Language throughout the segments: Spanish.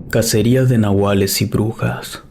Cacería de nahuales y brujas.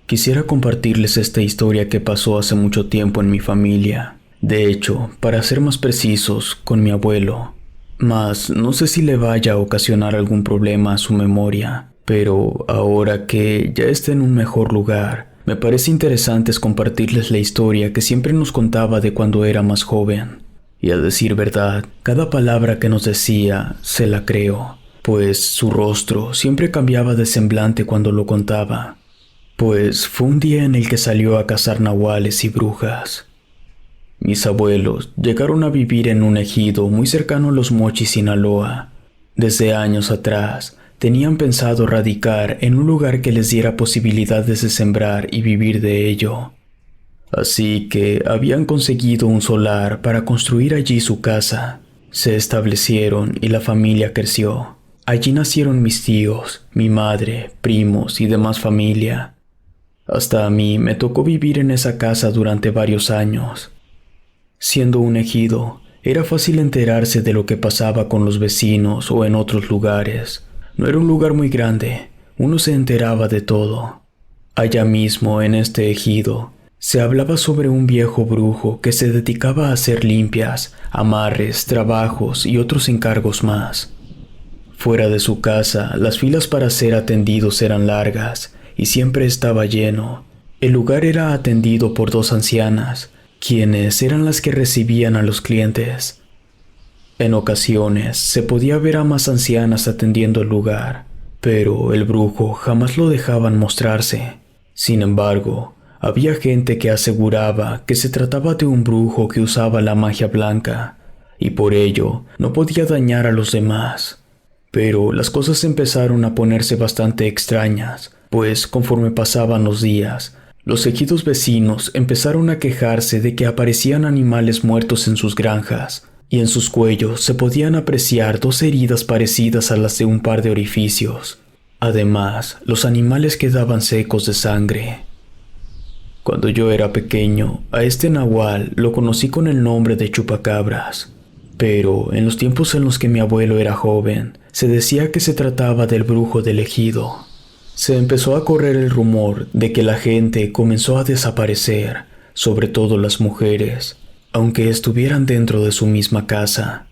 Quisiera compartirles esta historia que pasó hace mucho tiempo en mi familia. De hecho, para ser más precisos, con mi abuelo. Mas no sé si le vaya a ocasionar algún problema a su memoria. Pero ahora que ya está en un mejor lugar, me parece interesante compartirles la historia que siempre nos contaba de cuando era más joven. Y a decir verdad, cada palabra que nos decía se la creo, pues su rostro siempre cambiaba de semblante cuando lo contaba. Pues fue un día en el que salió a cazar nahuales y brujas. Mis abuelos llegaron a vivir en un ejido muy cercano a Los Mochis, Sinaloa. Desde años atrás, tenían pensado radicar en un lugar que les diera posibilidades de sembrar y vivir de ello. Así que habían conseguido un solar para construir allí su casa. Se establecieron y la familia creció. Allí nacieron mis tíos, mi madre, primos y demás familia. Hasta a mí me tocó vivir en esa casa durante varios años. Siendo un ejido, era fácil enterarse de lo que pasaba con los vecinos o en otros lugares. No era un lugar muy grande, uno se enteraba de todo. Allá mismo, en este ejido, se hablaba sobre un viejo brujo que se dedicaba a hacer limpias, amarres, trabajos y otros encargos más. Fuera de su casa, las filas para ser atendidos eran largas y siempre estaba lleno. El lugar era atendido por dos ancianas, quienes eran las que recibían a los clientes. En ocasiones se podía ver a más ancianas atendiendo el lugar, pero el brujo jamás lo dejaban mostrarse. Sin embargo, había gente que aseguraba que se trataba de un brujo que usaba la magia blanca, y por ello no podía dañar a los demás. Pero las cosas empezaron a ponerse bastante extrañas, pues conforme pasaban los días, los ejidos vecinos empezaron a quejarse de que aparecían animales muertos en sus granjas, y en sus cuellos se podían apreciar dos heridas parecidas a las de un par de orificios. Además, los animales quedaban secos de sangre. Cuando yo era pequeño, a este nahual lo conocí con el nombre de Chupacabras. Pero en los tiempos en los que mi abuelo era joven, se decía que se trataba del brujo del ejido. Se empezó a correr el rumor de que la gente comenzó a desaparecer, sobre todo las mujeres, aunque estuvieran dentro de su misma casa.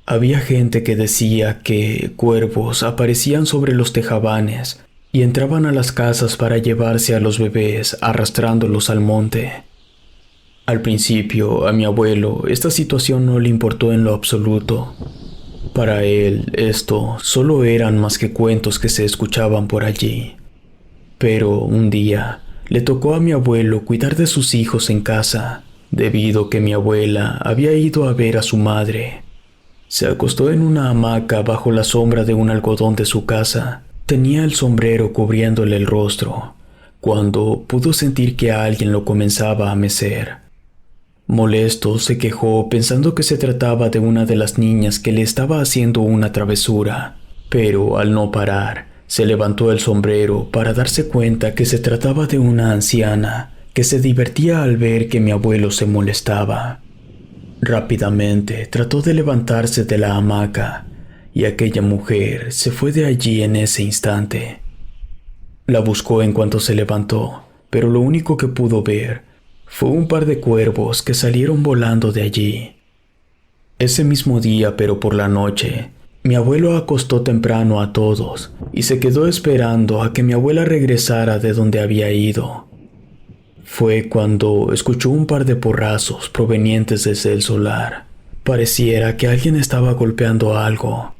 Había gente que decía que cuervos aparecían sobre los tejabanes y entraban a las casas para llevarse a los bebés arrastrándolos al monte. Al principio, a mi abuelo, esta situación no le importó en lo absoluto. Para él, esto solo eran más que cuentos que se escuchaban por allí. Pero un día, le tocó a mi abuelo cuidar de sus hijos en casa, debido a que mi abuela había ido a ver a su madre. Se acostó en una hamaca bajo la sombra de un algodón de su casa. Tenía el sombrero cubriéndole el rostro, cuando pudo sentir que alguien lo comenzaba a mecer. Molesto, se quejó pensando que se trataba de una de las niñas que le estaba haciendo una travesura, pero al no parar, se levantó el sombrero para darse cuenta que se trataba de una anciana que se divertía al ver que mi abuelo se molestaba. Rápidamente trató de levantarse de la hamaca, y aquella mujer se fue de allí en ese instante. La buscó en cuanto se levantó, pero lo único que pudo ver fue un par de cuervos que salieron volando de allí. Ese mismo día, pero por la noche, mi abuelo acostó temprano a todos y se quedó esperando a que mi abuela regresara de donde había ido. Fue cuando escuchó un par de porrazos provenientes desde el solar. Pareciera que alguien estaba golpeando algo.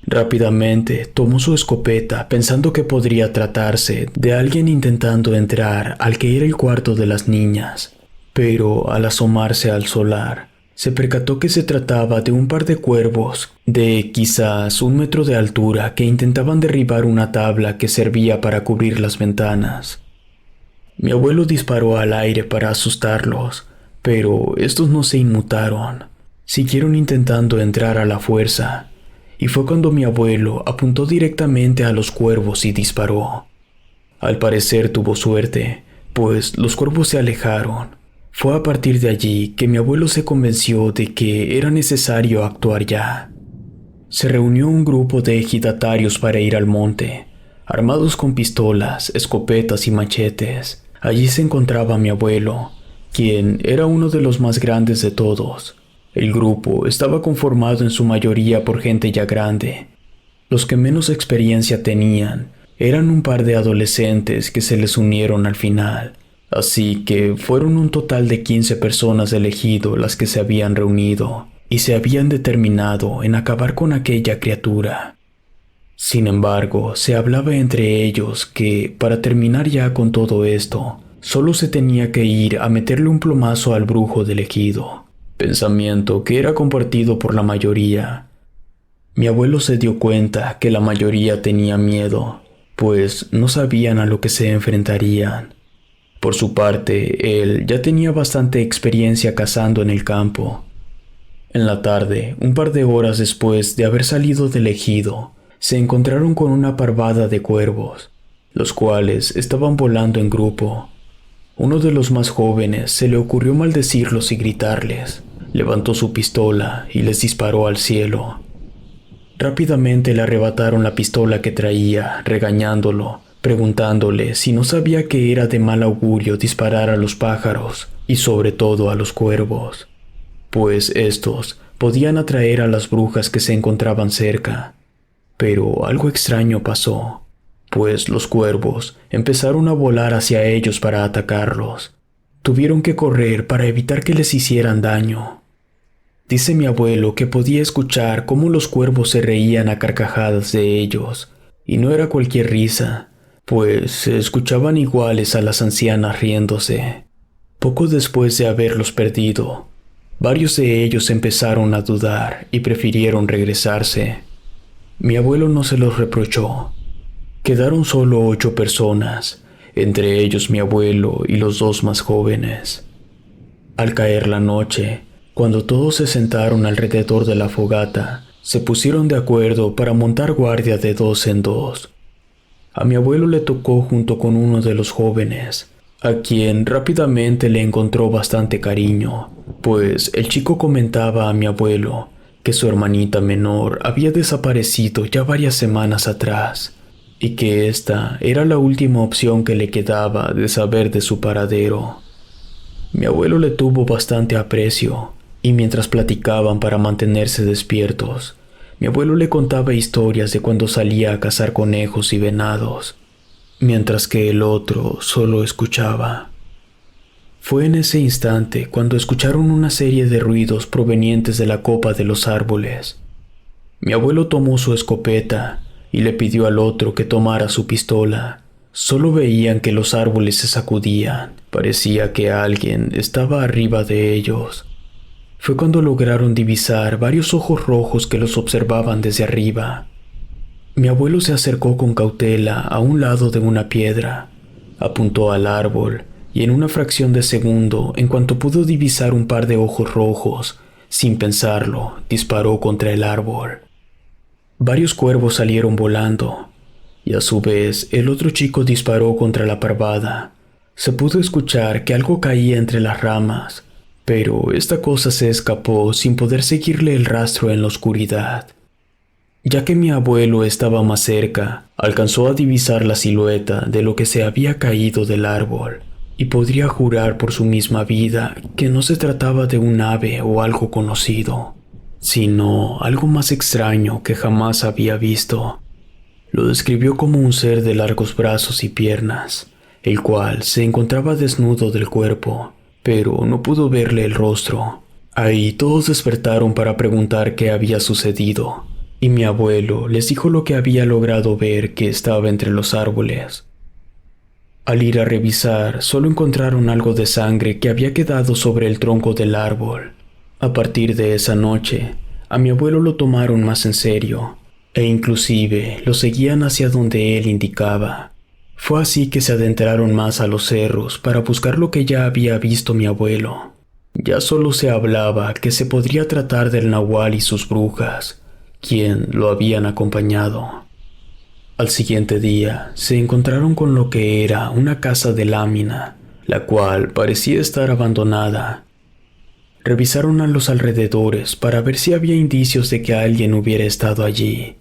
Rápidamente tomó su escopeta pensando que podría tratarse de alguien intentando entrar al que era el cuarto de las niñas. Pero al asomarse al solar, se percató que se trataba de un par de cuervos de quizás 1 metro de altura que intentaban derribar una tabla que servía para cubrir las ventanas. Mi abuelo disparó al aire para asustarlos, pero estos no se inmutaron. Siguieron intentando entrar a la fuerza. Y fue cuando mi abuelo apuntó directamente a los cuervos y disparó. Al parecer tuvo suerte, pues los cuervos se alejaron. Fue a partir de allí que mi abuelo se convenció de que era necesario actuar ya. Se reunió un grupo de ejidatarios para ir al monte, armados con pistolas, escopetas y machetes. Allí se encontraba mi abuelo, quien era uno de los más grandes de todos. El grupo estaba conformado en su mayoría por gente ya grande. Los que menos experiencia tenían eran un par de adolescentes que se les unieron al final. Así que fueron un total de 15 personas del ejido las que se habían reunido y se habían determinado en acabar con aquella criatura. Sin embargo, se hablaba entre ellos que, para terminar ya con todo esto, solo se tenía que ir a meterle un plomazo al brujo del ejido, pensamiento que era compartido por la mayoría. Mi abuelo se dio cuenta que la mayoría tenía miedo, pues no sabían a lo que se enfrentarían. Por su parte, él ya tenía bastante experiencia cazando en el campo. En la tarde, un par de horas después de haber salido del ejido, se encontraron con una parvada de cuervos, los cuales estaban volando en grupo. Uno de los más jóvenes se le ocurrió maldecirlos y gritarles. Levantó su pistola y les disparó al cielo. Rápidamente le arrebataron la pistola que traía, regañándolo, preguntándole si no sabía que era de mal augurio disparar a los pájaros y sobre todo a los cuervos, pues estos podían atraer a las brujas que se encontraban cerca. Pero algo extraño pasó, pues los cuervos empezaron a volar hacia ellos para atacarlos. Tuvieron que correr para evitar que les hicieran daño. Dice mi abuelo que podía escuchar cómo los cuervos se reían a carcajadas de ellos, y no era cualquier risa, pues se escuchaban iguales a las ancianas riéndose. Poco después de haberlos perdido, varios de ellos empezaron a dudar y prefirieron regresarse. Mi abuelo no se los reprochó. Quedaron solo 8 personas, entre ellos mi abuelo y los 2 más jóvenes. Al caer la noche, cuando todos se sentaron alrededor de la fogata, se pusieron de acuerdo para montar guardia de 2 en 2. A mi abuelo le tocó junto con uno de los jóvenes, a quien rápidamente le encontró bastante cariño, pues el chico comentaba a mi abuelo que su hermanita menor había desaparecido ya varias semanas atrás, y que esta era la última opción que le quedaba de saber de su paradero. Mi abuelo le tuvo bastante aprecio, y mientras platicaban para mantenerse despiertos, mi abuelo le contaba historias de cuando salía a cazar conejos y venados, mientras que el otro solo escuchaba. Fue en ese instante cuando escucharon una serie de ruidos provenientes de la copa de los árboles. Mi abuelo tomó su escopeta y le pidió al otro que tomara su pistola. Solo veían que los árboles se sacudían. Parecía que alguien estaba arriba de ellos. Fue cuando lograron divisar varios ojos rojos que los observaban desde arriba. Mi abuelo se acercó con cautela a un lado de una piedra, apuntó al árbol y en una fracción de segundo, en cuanto pudo divisar un par de ojos rojos, sin pensarlo, disparó contra el árbol. Varios cuervos salieron volando, y a su vez el otro chico disparó contra la parvada. Se pudo escuchar que algo caía entre las ramas, pero esta cosa se escapó sin poder seguirle el rastro en la oscuridad. Ya que mi abuelo estaba más cerca, alcanzó a divisar la silueta de lo que se había caído del árbol, y podría jurar por su misma vida que no se trataba de un ave o algo conocido, sino algo más extraño que jamás había visto. Lo describió como un ser de largos brazos y piernas, el cual se encontraba desnudo del cuerpo, pero no pudo verle el rostro. Ahí todos despertaron para preguntar qué había sucedido, y mi abuelo les dijo lo que había logrado ver, que estaba entre los árboles. Al ir a revisar, solo encontraron algo de sangre que había quedado sobre el tronco del árbol. A partir de esa noche, a mi abuelo lo tomaron más en serio, e inclusive lo seguían hacia donde él indicaba. Fue así que se adentraron más a los cerros para buscar lo que ya había visto mi abuelo. Ya solo se hablaba que se podría tratar del nahual y sus brujas, quien lo habían acompañado. Al siguiente día, se encontraron con lo que era una casa de lámina, la cual parecía estar abandonada. Revisaron a los alrededores para ver si había indicios de que alguien hubiera estado allí.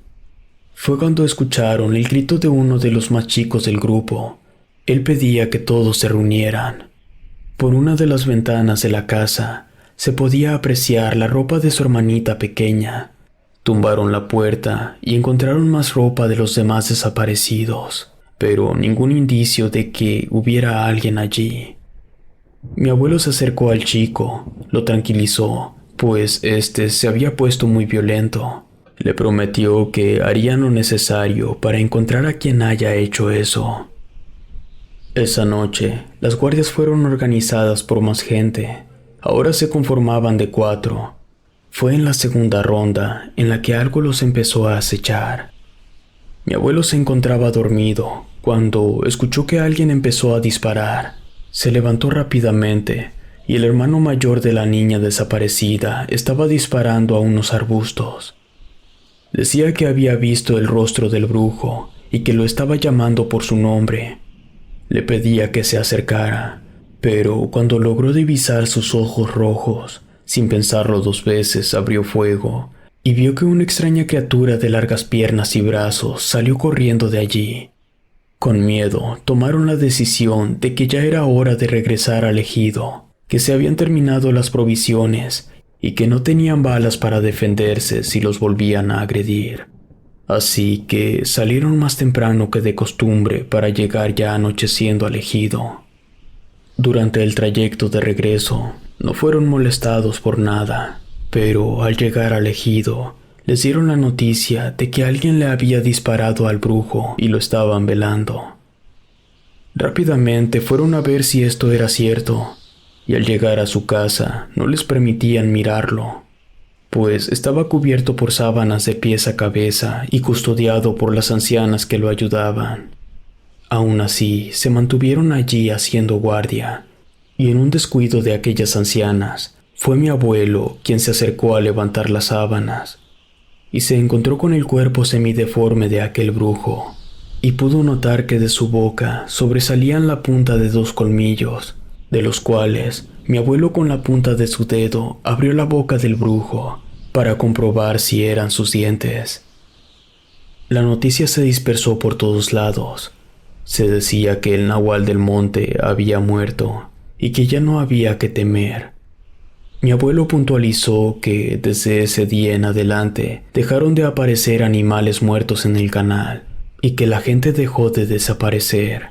Fue cuando escucharon el grito de uno de los más chicos del grupo. Él pedía que todos se reunieran. Por una de las ventanas de la casa se podía apreciar la ropa de su hermanita pequeña. Tumbaron la puerta y encontraron más ropa de los demás desaparecidos, pero ningún indicio de que hubiera alguien allí. Mi abuelo se acercó al chico, lo tranquilizó, pues este se había puesto muy violento. Le prometió que harían lo necesario para encontrar a quien haya hecho eso. Esa noche, las guardias fueron organizadas por más gente. Ahora se conformaban de 4. Fue en la segunda ronda en la que algo los empezó a acechar. Mi abuelo se encontraba dormido cuando escuchó que alguien empezó a disparar. Se levantó rápidamente y el hermano mayor de la niña desaparecida estaba disparando a unos arbustos. Decía que había visto el rostro del brujo y que lo estaba llamando por su nombre. Le pedía que se acercara, pero cuando logró divisar sus ojos rojos, sin pensarlo 2 veces, abrió fuego y vio que una extraña criatura de largas piernas y brazos salió corriendo de allí. Con miedo, tomaron la decisión de que ya era hora de regresar al ejido, que se habían terminado las provisiones y que no tenían balas para defenderse si los volvían a agredir. Así que salieron más temprano que de costumbre para llegar ya anocheciendo al ejido. Durante el trayecto de regreso, no fueron molestados por nada, pero al llegar al ejido, les dieron la noticia de que alguien le había disparado al brujo y lo estaban velando. Rápidamente fueron a ver si esto era cierto, y al llegar a su casa no les permitían mirarlo, pues estaba cubierto por sábanas de pies a cabeza y custodiado por las ancianas que lo ayudaban. Aún así, se mantuvieron allí haciendo guardia, y en un descuido de aquellas ancianas, fue mi abuelo quien se acercó a levantar las sábanas, y se encontró con el cuerpo semideforme de aquel brujo, y pudo notar que de su boca sobresalían la punta de 2 colmillos, de los cuales mi abuelo con la punta de su dedo abrió la boca del brujo para comprobar si eran sus dientes. La noticia se dispersó por todos lados. Se decía que el nahual del monte había muerto y que ya no había que temer. Mi abuelo puntualizó que desde ese día en adelante dejaron de aparecer animales muertos en el canal y que la gente dejó de desaparecer.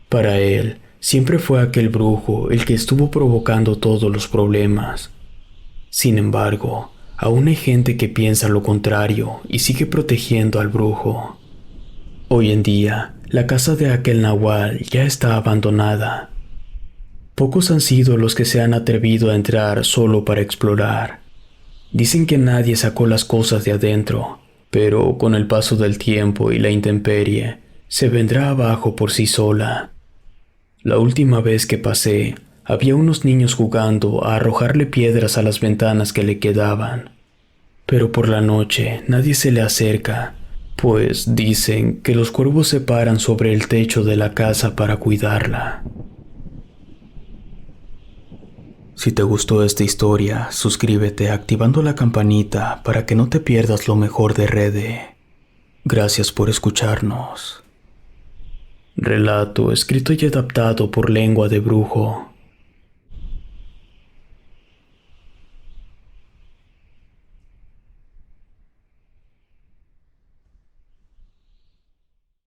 Para él, siempre fue aquel brujo el que estuvo provocando todos los problemas. Sin embargo, aún hay gente que piensa lo contrario y sigue protegiendo al brujo. Hoy en día, la casa de aquel nahual ya está abandonada. Pocos han sido los que se han atrevido a entrar solo para explorar. Dicen que nadie sacó las cosas de adentro, pero con el paso del tiempo y la intemperie, se vendrá abajo por sí sola. La última vez que pasé, había unos niños jugando a arrojarle piedras a las ventanas que le quedaban. Pero por la noche nadie se le acerca, pues dicen que los cuervos se paran sobre el techo de la casa para cuidarla. Si te gustó esta historia, suscríbete activando la campanita para que no te pierdas lo mejor de Rede. Gracias por escucharnos. Relato escrito y adaptado por Lengua de Brujo.